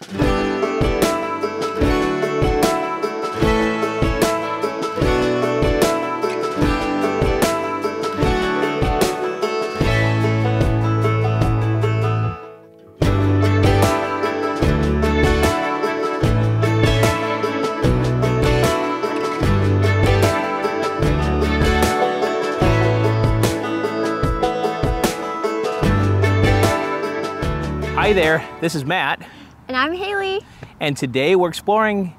Hi there, this is Matt. And I'm Haley. And today we're exploring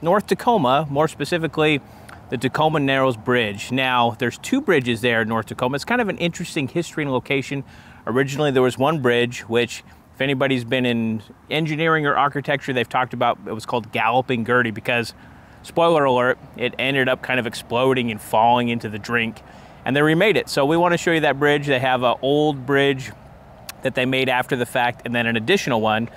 North Tacoma, more specifically the Tacoma Narrows Bridge. Now, there's two bridges there in North Tacoma. It's kind of an interesting history and location. Originally, there was one bridge, which if anybody's been in engineering or architecture, they've talked about, it was called Galloping Gertie because, spoiler alert, it ended up kind of exploding and falling into the drink, and they remade it. So we want to show you that bridge. They have an old bridge that they made after the fact, and then an additional one.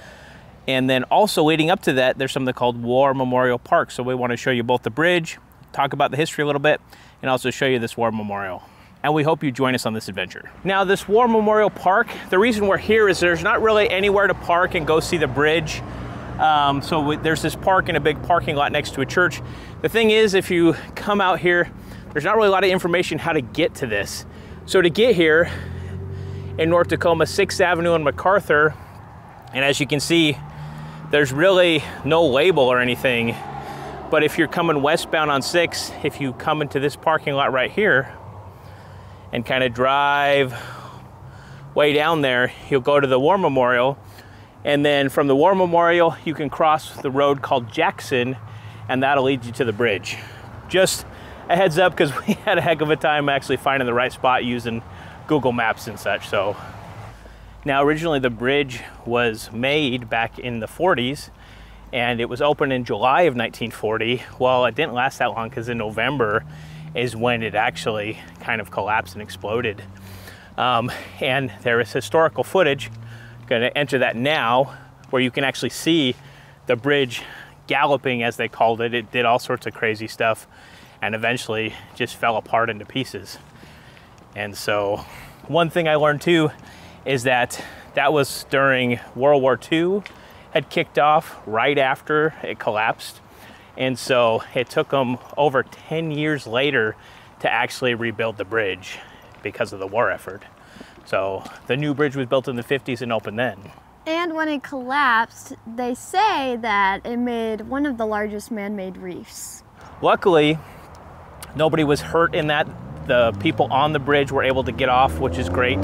And then also leading up to that, there's something called War Memorial Park. So we want to show you both the bridge, talk about the history a little bit, and also show you this War Memorial. And we hope you join us on this adventure. Now, this War Memorial Park, the reason we're here is there's not really anywhere to park and go see the bridge. There's this park and a big parking lot next to a church. The thing is, if you come out here, there's not really a lot of information how to get to this. So to get here, in North Tacoma, 6th Avenue and MacArthur, and as you can see, there's really no label or anything, but if you're coming westbound on 6th, if you come into this parking lot right here and kind of drive way down there, you'll go to the War Memorial, and then from the War Memorial, you can cross the road called Jackson, and that'll lead you to the bridge. Just a heads up, because we had a heck of a time actually finding the right spot using Google Maps and such. So now originally the bridge was made back in the 40s and it was opened in July of 1940. Well, it didn't last that long because in November is when it actually kind of collapsed and exploded. And there is historical footage, going to enter that now, where you can actually see the bridge galloping, as they called it. It did all sorts of crazy stuff and eventually just fell apart into pieces. And so one thing I learned too is that that was during World War II had kicked off right after it collapsed. And so it took them over 10 years later to actually rebuild the bridge because of the war effort. So the new bridge was built in the 50s and opened then. And when it collapsed, they say that it made one of the largest man-made reefs. Luckily, nobody was hurt in that. The people on the bridge were able to get off, which is great.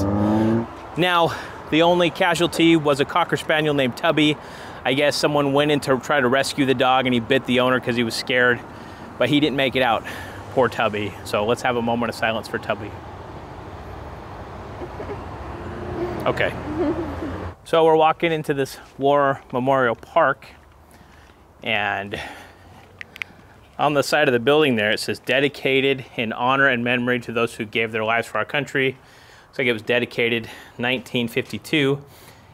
Now, the only casualty was a Cocker Spaniel named Tubby. I guess someone went in to try to rescue the dog and he bit the owner because he was scared, but he didn't make it out. Poor Tubby. So let's have a moment of silence for Tubby. Okay. So we're walking into this War Memorial Park, and on the side of the building there, it says dedicated in honor and memory to those who gave their lives for our country. Looks like it was dedicated 1952.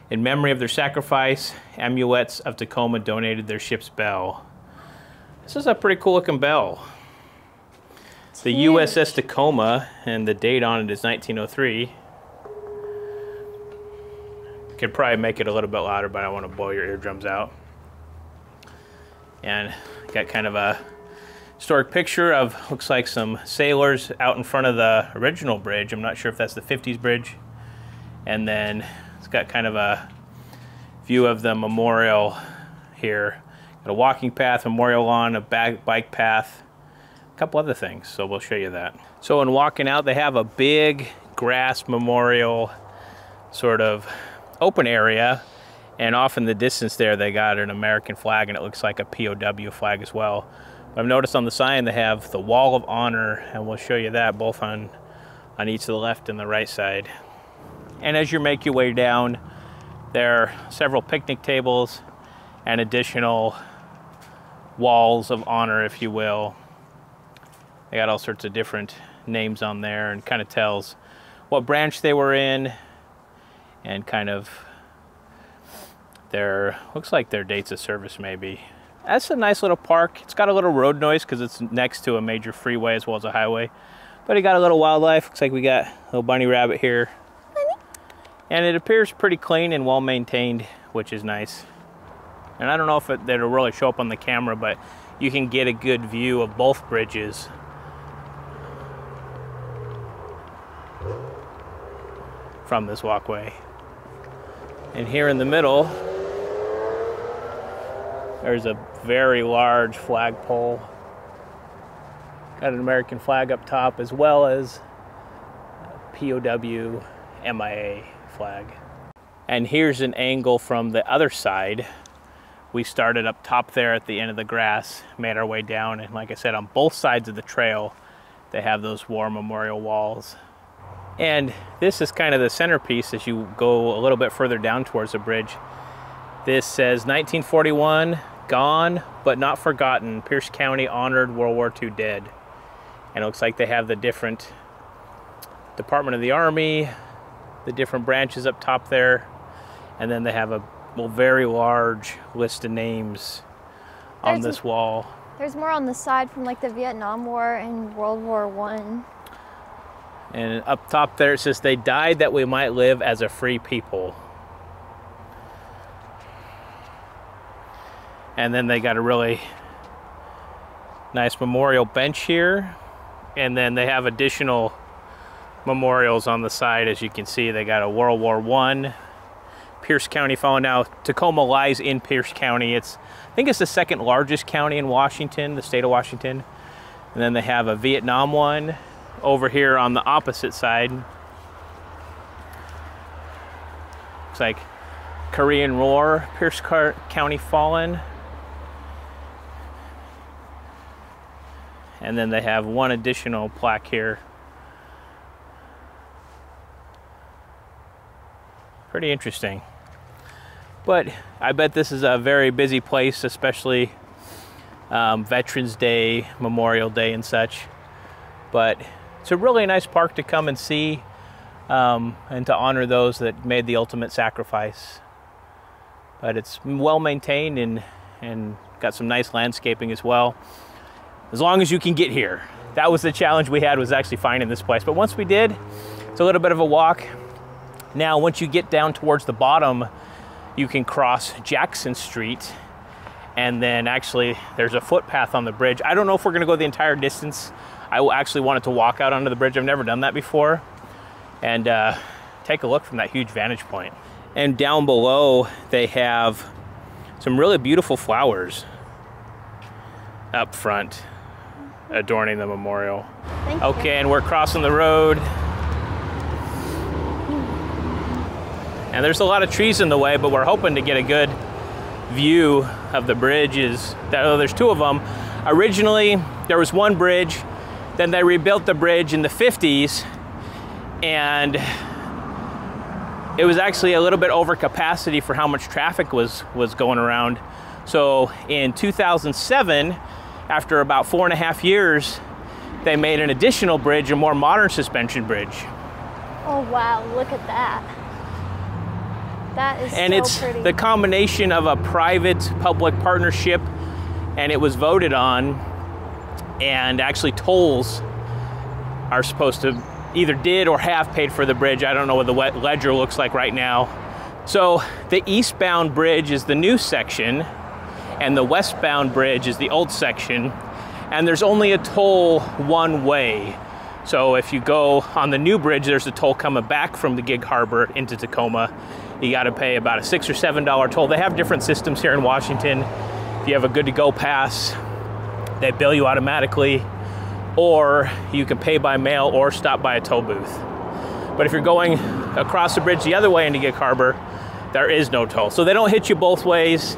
In memory of their sacrifice, Amulets of Tacoma donated their ship's bell. This is a pretty cool looking bell. The USS Tacoma, and the date on it is 1903. Could probably make it a little bit louder, but I don't want to blow your eardrums out. And got kind of a historic picture of, looks like some sailors out in front of the original bridge. I'm not sure if that's the 50s bridge. And then it's got kind of a view of the memorial here. Got a walking path, memorial lawn, a bike path, a couple other things. So we'll show you that. So in walking out, they have a big grass memorial sort of open area. And off in the distance there, they got an American flag, and it looks like a POW flag as well. I've noticed on the sign they have the Wall of Honor, and we'll show you that both on each of the left and the right side. And as you make your way down, there are several picnic tables and additional walls of honor, if you will. They got all sorts of different names on there, and kind of tells what branch they were in and kind of looks like their dates of service maybe. That's a nice little park. It's got a little road noise because it's next to a major freeway as well as a highway. But it got a little wildlife. Looks like we got a little bunny rabbit here. Bunny. And it appears pretty clean and well maintained, which is nice. And I don't know if it'll really show up on the camera, but you can get a good view of both bridges. From this walkway. And here in the middle, there's a very large flagpole. Got an American flag up top, as well as a POW MIA flag. And here's an angle from the other side. We started up top there at the end of the grass, made our way down, and like I said, on both sides of the trail, they have those war memorial walls. And this is kind of the centerpiece as you go a little bit further down towards the bridge. This says 1941, gone but not forgotten. Pierce County honored World War II dead. And it looks like they have the different Department of the Army, the different branches up top there. And then they have a very large list of names on this wall. There's more on the side from like the Vietnam War and World War I. And up top there it says, they died that we might live as a free people. And then they got a really nice memorial bench here. And then they have additional memorials on the side. As you can see, they got a World War I, Pierce County fallen. Now, Tacoma lies in Pierce County. I think it's the second largest county in Washington, the state of Washington. And then they have a Vietnam one over here on the opposite side. Looks like Korean War, Pierce County fallen. And then they have one additional plaque here. Pretty interesting. But I bet this is a very busy place, especially Veterans Day, Memorial Day and such. But it's a really nice park to come and see and to honor those that made the ultimate sacrifice. But it's well maintained and got some nice landscaping as well. As long as you can get here. That was the challenge we had, was actually finding this place. But once we did, it's a little bit of a walk. Now, once you get down towards the bottom, you can cross Jackson Street, and then actually there's a footpath on the bridge. I don't know if we're gonna go the entire distance. I actually wanted to walk out onto the bridge. I've never done that before. And take a look from that huge vantage point. And down below, they have some really beautiful flowers up front, adorning the memorial. Okay, and we're crossing the road. And there's a lot of trees in the way, but we're hoping to get a good view of the bridges. There's two of them. Originally, there was one bridge, then they rebuilt the bridge in the 50s, and it was actually a little bit over capacity for how much traffic was going around. So in 2007, after about 4.5 years, they made an additional bridge, a more modern suspension bridge. Oh wow, look at that. That is and so it's pretty. The combination of a private-public partnership, and it was voted on, and actually tolls are supposed to either did or have paid for the bridge. I don't know what the ledger looks like right now. So the eastbound bridge is the new section, and the westbound bridge is the old section, and there's only a toll one way. So if you go on the new bridge, there's a toll coming back from the Gig Harbor into Tacoma. You got to pay about a $6 or $7 toll. They have different systems here in Washington. If you have a good to go pass, they bill you automatically, or you can pay by mail or stop by a toll booth. But if you're going across the bridge the other way into Gig Harbor, there is no toll. So they don't hit you both ways,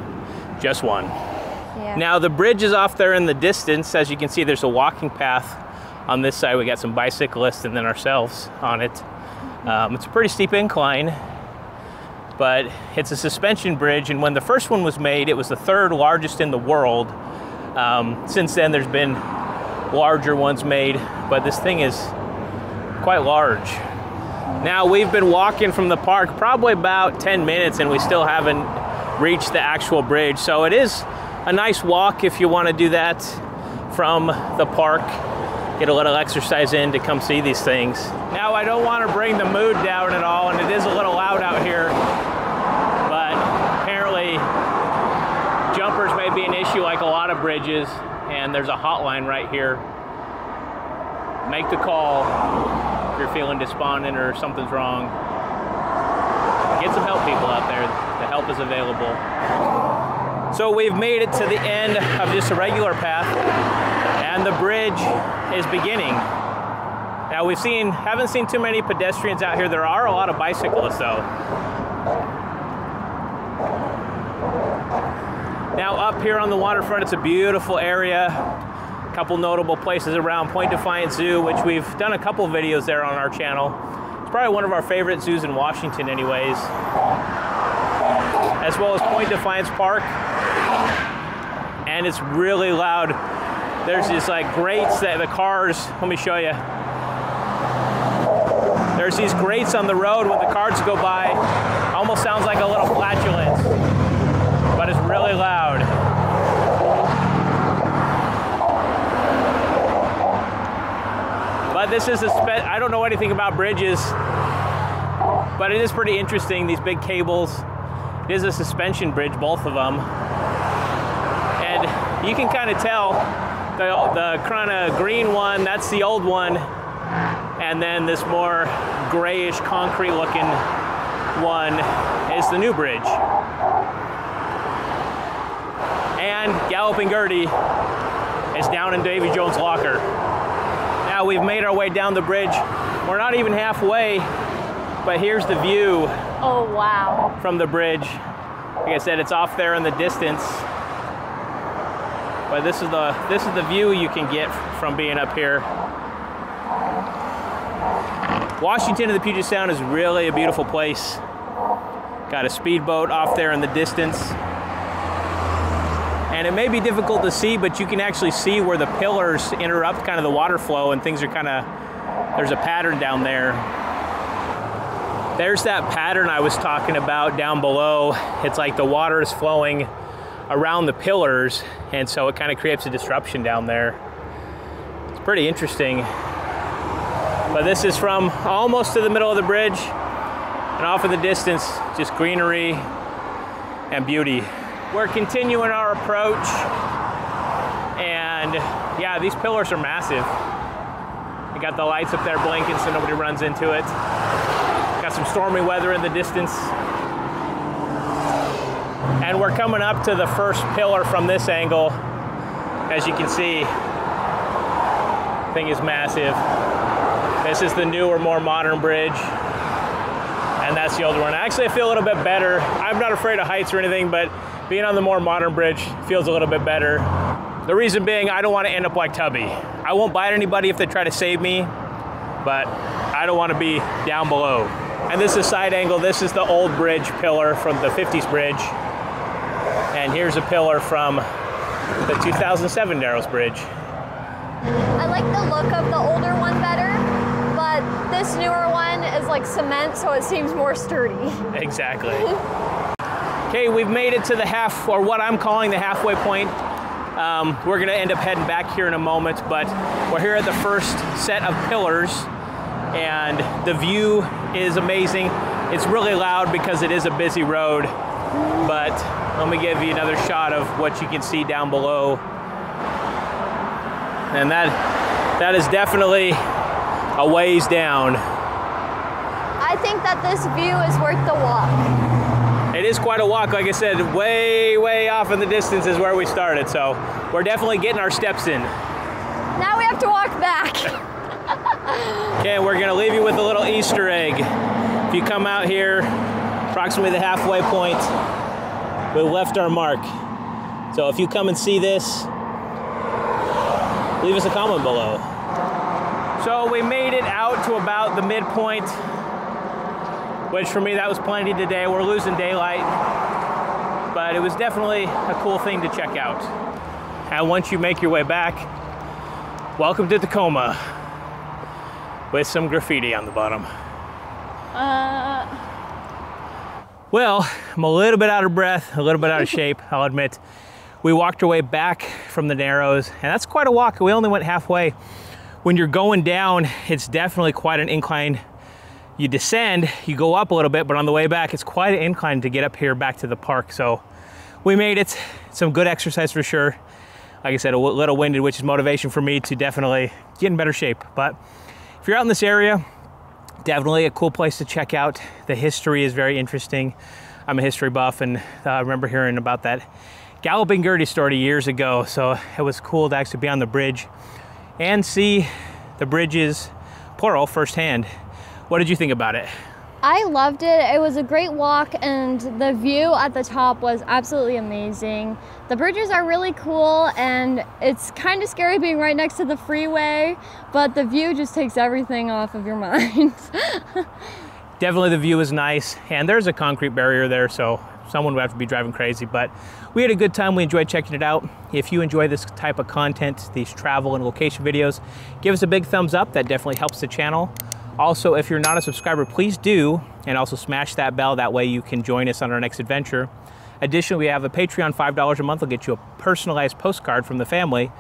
just one. Yeah. Now the bridge is off there in the distance. As you can see, there's a walking path on this side. We got some bicyclists and then ourselves on it. It's a pretty steep incline, but it's a suspension bridge, and when the first one was made, it was the third largest in the world. Since then, there's been larger ones made, but this thing is quite large. Now, we've been walking from the park probably about 10 minutes, and we still haven't reached the actual bridge, so it is a nice walk if you want to do that from the park. Get a little exercise in to come see these things. Now, I don't want to bring the mood down at all, and it is a little loud out here, but apparently jumpers may be an issue like a lot of bridges, and there's a hotline right here. Make the call if you're feeling despondent or something's wrong. Get some help, people out there. The help is available. So we've made it to the end of just a regular path, and the bridge is beginning. Now haven't seen too many pedestrians out here. There are a lot of bicyclists though. Now up here on the waterfront, it's a beautiful area. A couple notable places around. Point Defiance Zoo, which we've done a couple videos there on our channel. It's probably one of our favorite zoos in Washington anyways. As well as Point Defiance Park. And it's really loud. There's these like grates that the cars, let me show you. There's these grates on the road when the cars go by. Almost sounds like a little flatulence, but it's really loud. But this is I don't know anything about bridges, but it is pretty interesting, these big cables. It is a suspension bridge, both of them. And you can kind of tell the kind of green one, that's the old one. And then this more grayish concrete looking one is the new bridge. And Galloping Gertie is down in Davy Jones' locker. Now we've made our way down the bridge. We're not even halfway, but here's the view. Oh, wow. From the bridge. Like I said, it's off there in the distance. But this is the view you can get from being up here. Washington and the Puget Sound is really a beautiful place. Got a speedboat off there in the distance. And it may be difficult to see, but you can actually see where the pillars interrupt kind of the water flow, and things are kind of, there's a pattern down there. There's that pattern I was talking about down below. It's like the water is flowing around the pillars, and so it kind of creates a disruption down there. It's pretty interesting. But this is from almost to the middle of the bridge, and off in the distance, just greenery and beauty. We're continuing our approach, and yeah, these pillars are massive. We got the lights up there blinking so nobody runs into it. Got some stormy weather in the distance. And we're coming up to the first pillar from this angle. As you can see, the thing is massive. This is the newer, more modern bridge. And that's the older one. Actually, I feel a little bit better. I'm not afraid of heights or anything, but being on the more modern bridge feels a little bit better. The reason being, I don't want to end up like Tubby. I won't bite anybody if they try to save me, but I don't want to be down below. And this is side angle. This is the old bridge pillar from the 50s bridge. And here's a pillar from the 2007 Narrows Bridge. I like the look of the older one better, but this newer one is like cement, so it seems more sturdy. Exactly. Okay, we've made it to the or what I'm calling the halfway point. We're gonna end up heading back here in a moment, but we're here at the first set of pillars, and the view is amazing. It's really loud because it is a busy road, but let me give you another shot of what you can see down below. And that is definitely a ways down. I think that this view is worth the walk. It is quite a walk. Like I said, way, way off in the distance is where we started. So we're definitely getting our steps in. Now we have to walk back. Okay, we're gonna leave you with a little Easter egg. If you come out here, approximately the halfway point, we left our mark. So if you come and see this, leave us a comment below. So we made it out to about the midpoint, which for me, that was plenty today. We're losing daylight, but it was definitely a cool thing to check out. And once you make your way back, welcome to Tacoma, with some graffiti on the bottom. Well, I'm a little bit out of breath, a little bit out of shape, I'll admit. We walked our way back from the Narrows, and that's quite a walk. We only went halfway. When you're going down, it's definitely quite an incline. You descend, you go up a little bit, but on the way back, it's quite an incline to get up here back to the park. So we made it. Some good exercise for sure. Like I said, a little winded, which is motivation for me to definitely get in better shape. But if you're out in this area, definitely a cool place to check out. The history is very interesting. I'm a history buff, and I remember hearing about that Galloping Gertie story years ago. So it was cool to actually be on the bridge and see the bridges, plural, firsthand. What did you think about it? I loved it. It was a great walk, and the view at the top was absolutely amazing. The bridges are really cool, and it's kind of scary being right next to the freeway, but the view just takes everything off of your mind. Definitely the view is nice, and there's a concrete barrier there, so someone would have to be driving crazy, but we had a good time. We enjoyed checking it out. If you enjoy this type of content, these travel and location videos, give us a big thumbs up. That definitely helps the channel. Also, if you're not a subscriber, please do, and also smash that bell. That way you can join us on our next adventure. Additionally, we have a Patreon, $5 a month will get you a personalized postcard from the family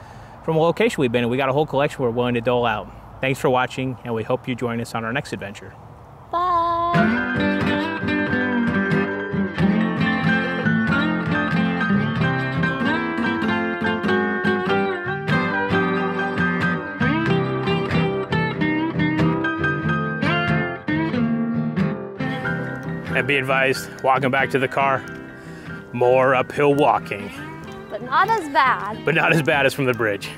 from a location we've been in. We got a whole collection we're willing to dole out. Thanks for watching, and we hope you join us on our next adventure. Bye. And be advised, walking back to the car, more uphill walking. But not as bad. But not as bad as from the bridge.